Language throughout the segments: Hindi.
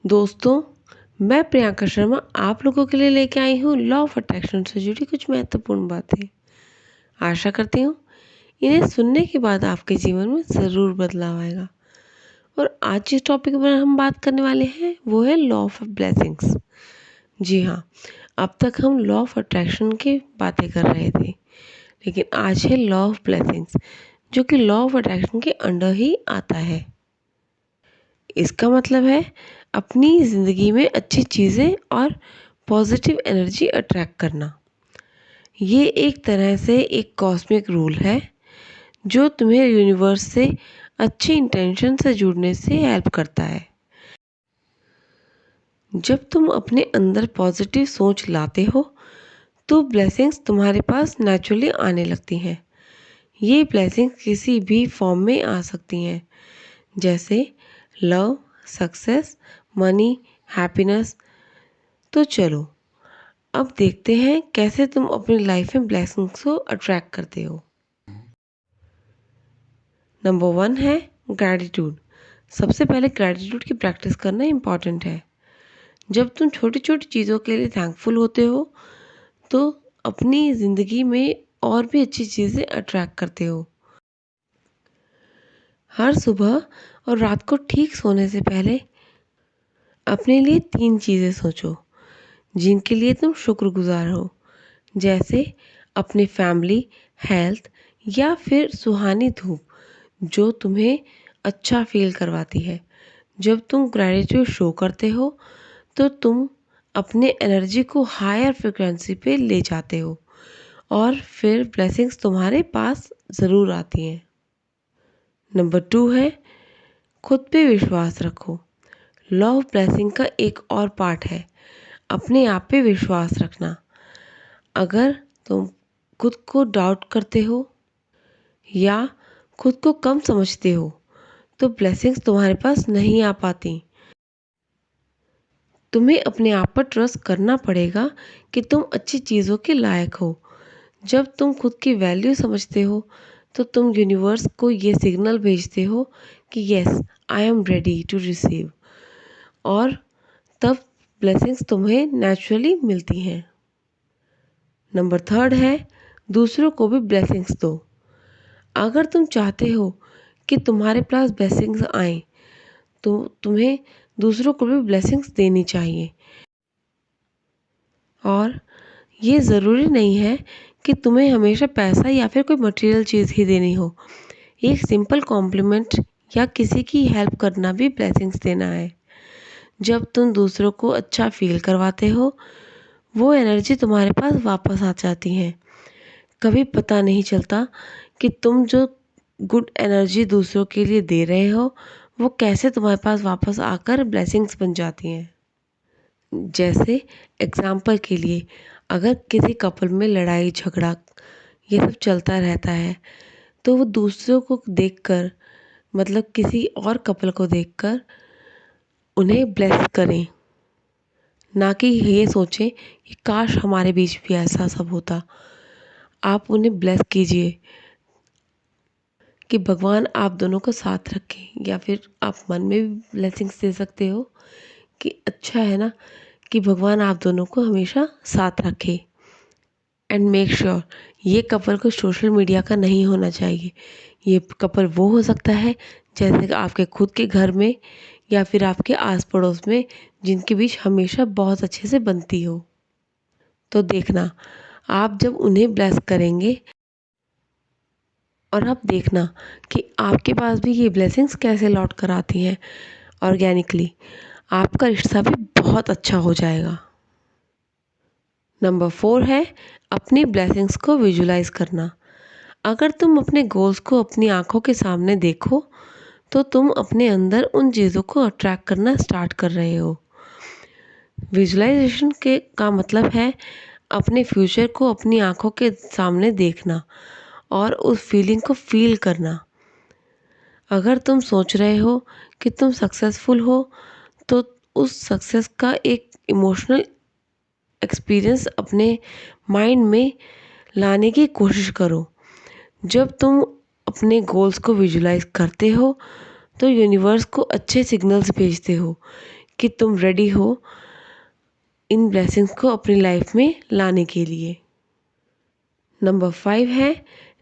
दोस्तों, मैं प्रियंका शर्मा आप लोगों के लिए लेके आई हूँ लॉ ऑफ अट्रैक्शन से जुड़ी कुछ महत्वपूर्ण बातें। आशा करती हूँ इन्हें सुनने के बाद आपके जीवन में ज़रूर बदलाव आएगा। और आज जिस टॉपिक पर हम बात करने वाले हैं वो है लॉ ऑफ ब्लेसिंग्स। जी हाँ, अब तक हम लॉ ऑफ अट्रैक्शन की बातें कर रहे थे, लेकिन आज है लॉ ऑफ ब्लेसिंग्स, जो कि लॉ ऑफ अट्रैक्शन के अंडर ही आता है। इसका मतलब है अपनी ज़िंदगी में अच्छी चीज़ें और पॉजिटिव एनर्जी अट्रैक्ट करना। ये एक तरह से एक कॉस्मिक रूल है जो तुम्हें यूनिवर्स से अच्छे इंटेंशन से जुड़ने से हेल्प करता है। जब तुम अपने अंदर पॉजिटिव सोच लाते हो तो ब्लेसिंग्स तुम्हारे पास नेचुरली आने लगती हैं। ये ब्लेसिंग्स किसी भी फॉर्म में आ सकती हैं, जैसे लव, सक्सेस, मनी, हैप्पीनेस। तो चलो अब देखते हैं कैसे तुम अपनी लाइफ में ब्लेसिंग्स को अट्रैक्ट करते हो। नंबर 1 है ग्रैटिट्यूड। सबसे पहले ग्रैटिट्यूड की प्रैक्टिस करना इम्पॉर्टेंट है। जब तुम छोटी छोटी चीज़ों के लिए थैंकफुल होते हो तो अपनी ज़िंदगी में और भी अच्छी चीज़ें अट्रैक्ट करते हो। हर सुबह और रात को ठीक सोने से पहले अपने लिए 3 चीज़ें सोचो जिनके लिए तुम शुक्रगुजार हो, जैसे अपनी फैमिली, हेल्थ या फिर सुहानी धूप जो तुम्हें अच्छा फील करवाती है। जब तुम ग्रैटिट्यूड शो करते हो तो तुम अपने एनर्जी को हायर फ्रिक्वेंसी पे ले जाते हो और फिर ब्लेसिंग्स तुम्हारे पास ज़रूर आती हैं। नंबर 2 है खुद पे विश्वास रखो। लॉ ऑफ ब्लेसिंग का एक और पार्ट है अपने आप पे विश्वास रखना। अगर तुम खुद को डाउट करते हो या खुद को कम समझते हो तो ब्लेसिंग्स तुम्हारे पास नहीं आ पाती। तुम्हें अपने आप पर ट्रस्ट करना पड़ेगा कि तुम अच्छी चीज़ों के लायक हो। जब तुम खुद की वैल्यू समझते हो तो तुम यूनिवर्स को ये सिग्नल भेजते हो कि yes, I am ready to receive, और तब ब्लेसिंग्स तुम्हें नेचुरली मिलती हैं। नंबर 3 है दूसरों को भी ब्लेसिंग्स दो। अगर तुम चाहते हो कि तुम्हारे पास ब्लेसिंग्स आएँ तो तुम्हें दूसरों को भी ब्लेसिंग्स देनी चाहिए। और ये ज़रूरी नहीं है कि तुम्हें हमेशा पैसा या फिर कोई मटेरियल चीज़ ही देनी हो। एक सिंपल कॉम्प्लीमेंट या किसी की हेल्प करना भी ब्लेसिंग्स देना है। जब तुम दूसरों को अच्छा फील करवाते हो वो एनर्जी तुम्हारे पास वापस आ जाती है। कभी पता नहीं चलता कि तुम जो गुड एनर्जी दूसरों के लिए दे रहे हो वो कैसे तुम्हारे पास वापस आकर ब्लेसिंग्स बन जाती हैं। जैसे एग्ज़ाम्पल के लिए, अगर किसी कपल में लड़ाई झगड़ा ये सब चलता रहता है तो वो दूसरों को देखकर, मतलब किसी और कपल को देखकर उन्हें ब्लेस करें, ना कि ये सोचें कि काश हमारे बीच भी ऐसा सब होता। आप उन्हें ब्लेस कीजिए कि भगवान आप दोनों को साथ रखें, या फिर आप मन में भी ब्लेसिंग्स दे सकते हो कि अच्छा है ना कि भगवान आप दोनों को हमेशा साथ रखे। एंड मेक श्योर ये कपल को सोशल मीडिया का नहीं होना चाहिए। ये कपल वो हो सकता है जैसे कि आपके खुद के घर में या फिर आपके आस पड़ोस में, जिनके बीच हमेशा बहुत अच्छे से बनती हो। तो देखना, आप जब उन्हें ब्लेस करेंगे और आप देखना कि आपके पास भी ये ब्लेसिंग्स कैसे लौट कर आती हैं ऑर्गेनिकली। आपका रिश्ता भी बहुत अच्छा हो जाएगा। नंबर 4 है अपनी ब्लेसिंग्स को विजुलाइज करना। अगर तुम अपने गोल्स को अपनी आंखों के सामने देखो तो तुम अपने अंदर उन चीज़ों को अट्रैक्ट करना स्टार्ट कर रहे हो। विजुलाइजेशन के का मतलब है अपने फ्यूचर को अपनी आंखों के सामने देखना और उस फीलिंग को फील करना। अगर तुम सोच रहे हो कि तुम सक्सेसफुल हो तो उस सक्सेस का एक इमोशनल एक्सपीरियंस अपने माइंड में लाने की कोशिश करो। जब तुम अपने गोल्स को विजुलाइज करते हो तो यूनिवर्स को अच्छे सिग्नल्स भेजते हो कि तुम रेडी हो इन ब्लेसिंग्स को अपनी लाइफ में लाने के लिए। नंबर 5 है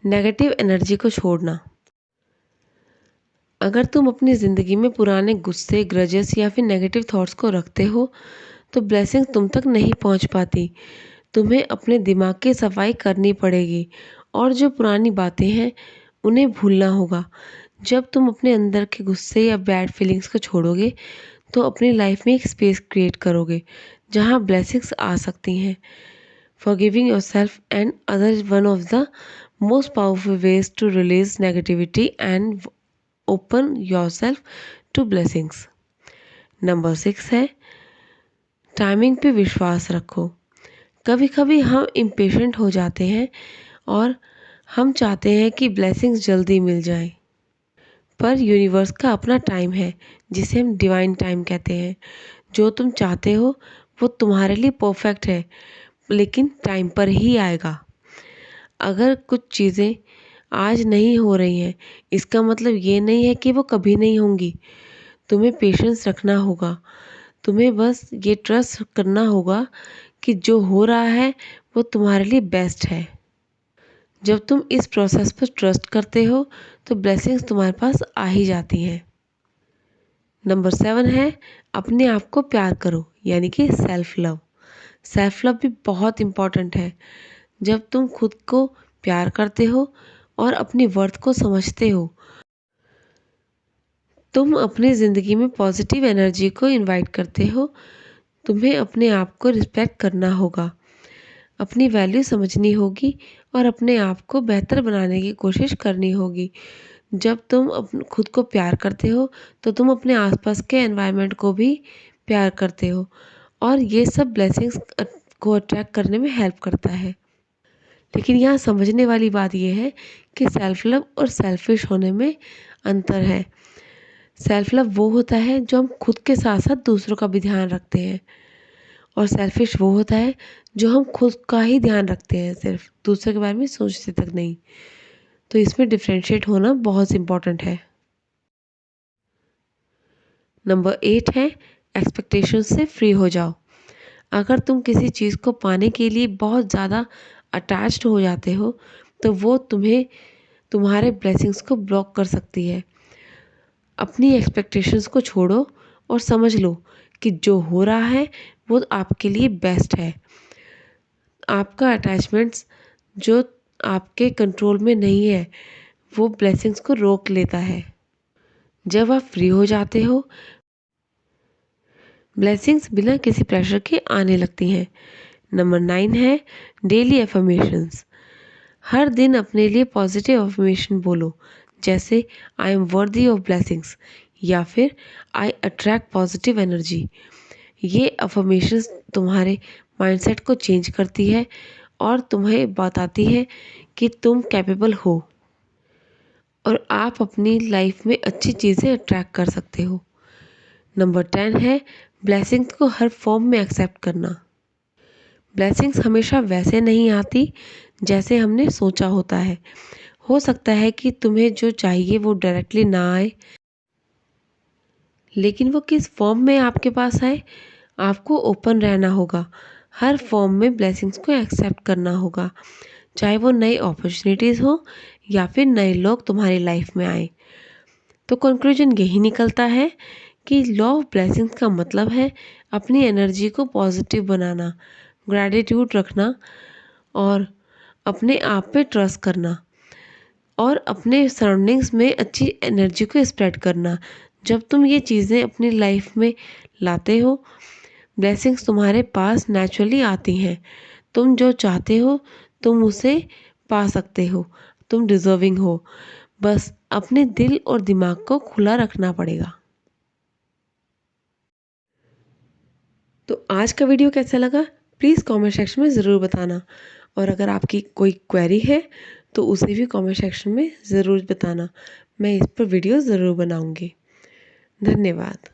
नेगेटिव एनर्जी को छोड़ना। अगर तुम अपनी ज़िंदगी में पुराने गुस्से, ग्रजेस या फिर नेगेटिव थॉट्स को रखते हो तो ब्लेसिंग तुम तक नहीं पहुंच पाती। तुम्हें अपने दिमाग की सफाई करनी पड़ेगी और जो पुरानी बातें हैं उन्हें भूलना होगा। जब तुम अपने अंदर के गुस्से या बैड फीलिंग्स को छोड़ोगे तो अपनी लाइफ में एक स्पेस क्रिएट करोगे जहां ब्लेसिंग्स आ सकती हैं। Forgiving yourself and others one of the most powerful ways to release negativity and open yourself to blessings. Number 6 है टाइमिंग पे विश्वास रखो। कभी कभी हम इम्पेशेंट हो जाते हैं और हम चाहते हैं कि ब्लेसिंग्स जल्दी मिल जाएं। पर यूनिवर्स का अपना टाइम है जिसे हम डिवाइन टाइम कहते हैं। जो तुम चाहते हो वो तुम्हारे लिए परफेक्ट है लेकिन टाइम पर ही आएगा। अगर कुछ चीज़ें आज नहीं हो रही हैं इसका मतलब ये नहीं है कि वो कभी नहीं होंगी। तुम्हें पेशेंस रखना होगा। तुम्हें बस ये ट्रस्ट करना होगा कि जो हो रहा है वो तुम्हारे लिए बेस्ट है। जब तुम इस प्रोसेस पर ट्रस्ट करते हो तो ब्लेसिंग्स तुम्हारे पास आ ही जाती हैं। नंबर 7 है अपने आप को प्यार करो यानी कि सेल्फ लव। सेल्फ लव भी बहुत इम्पॉर्टेंट है। जब तुम खुद को प्यार करते हो और अपनी वर्थ को समझते हो तुम अपनी ज़िंदगी में पॉजिटिव एनर्जी को इनवाइट करते हो। तुम्हें अपने आप को रिस्पेक्ट करना होगा, अपनी वैल्यू समझनी होगी और अपने आप को बेहतर बनाने की कोशिश करनी होगी। जब तुम खुद को प्यार करते हो तो तुम अपने आसपास के एनवायरनमेंट को भी प्यार करते हो और ये सब ब्लेसिंग्स को अट्रैक्ट करने में हेल्प करता है। लेकिन यहाँ समझने वाली बात यह है कि सेल्फ लव और सेल्फिश होने में अंतर है। सेल्फ लव वो होता है जो हम खुद के साथ साथ दूसरों का भी ध्यान रखते हैं और सेल्फिश वो होता है जो हम खुद का ही ध्यान रखते हैं, सिर्फ दूसरे के बारे में सोचते तक नहीं। तो इसमें डिफ्रेंशिएट होना बहुत इम्पोर्टेंट है। नंबर 8 है एक्सपेक्टेशन से फ्री हो जाओ। अगर तुम किसी चीज़ को पाने के लिए बहुत ज़्यादा अटैच्ड हो जाते हो तो वो तुम्हें तुम्हारे ब्लेसिंग्स को ब्लॉक कर सकती है। अपनी एक्सपेक्टेशंस को छोड़ो और समझ लो कि जो हो रहा है वो आपके लिए बेस्ट है। आपका अटैचमेंट्स जो आपके कंट्रोल में नहीं है वो ब्लेसिंग्स को रोक लेता है। जब आप फ्री हो जाते हो ब्लेसिंग्स बिना किसी प्रेशर के आने लगती हैं। नंबर 9 है डेली अफर्मेशंस। हर दिन अपने लिए पॉजिटिव अफर्मेशन बोलो, जैसे I am worthy of blessings या फिर आई अट्रैक्ट पॉजिटिव एनर्जी। ये अफर्मेशंस तुम्हारे माइंडसेट को चेंज करती है और तुम्हें बताती है कि तुम कैपेबल हो और आप अपनी लाइफ में अच्छी चीज़ें अट्रैक्ट कर सकते हो। नंबर 10 है ब्लेसिंग्स को हर फॉर्म में एक्सेप्ट करना। ब्लेसिंग्स हमेशा वैसे नहीं आती जैसे हमने सोचा होता है। हो सकता है कि तुम्हें जो चाहिए वो डायरेक्टली ना आए, लेकिन वो किस फॉर्म में आपके पास आए आपको ओपन रहना होगा। हर फॉर्म में ब्लेसिंग्स को एक्सेप्ट करना होगा, चाहे वो नई अपॉर्चुनिटीज़ हो या फिर नए लोग तुम्हारी लाइफ में आए। तो कंक्लूजन यही निकलता है कि लॉ ऑफ ब्लेसिंग्स का मतलब है अपनी एनर्जी को पॉजिटिव बनाना, ग्रैटिट्यूड रखना और अपने आप पे ट्रस्ट करना और अपने सराउंडिंग्स में अच्छी एनर्जी को स्प्रेड करना। जब तुम ये चीज़ें अपनी लाइफ में लाते हो ब्लेसिंग्स तुम्हारे पास नेचुरली आती हैं। तुम जो चाहते हो तुम उसे पा सकते हो, तुम डिज़र्विंग हो। बस अपने दिल और दिमाग को खुला रखना पड़ेगा। तो आज का वीडियो कैसा लगा प्लीज़ कमेंट सेक्शन में ज़रूर बताना और अगर आपकी कोई क्वेरी है तो उसे भी कमेंट सेक्शन में ज़रूर बताना। मैं इस पर वीडियो ज़रूर बनाऊंगी। धन्यवाद।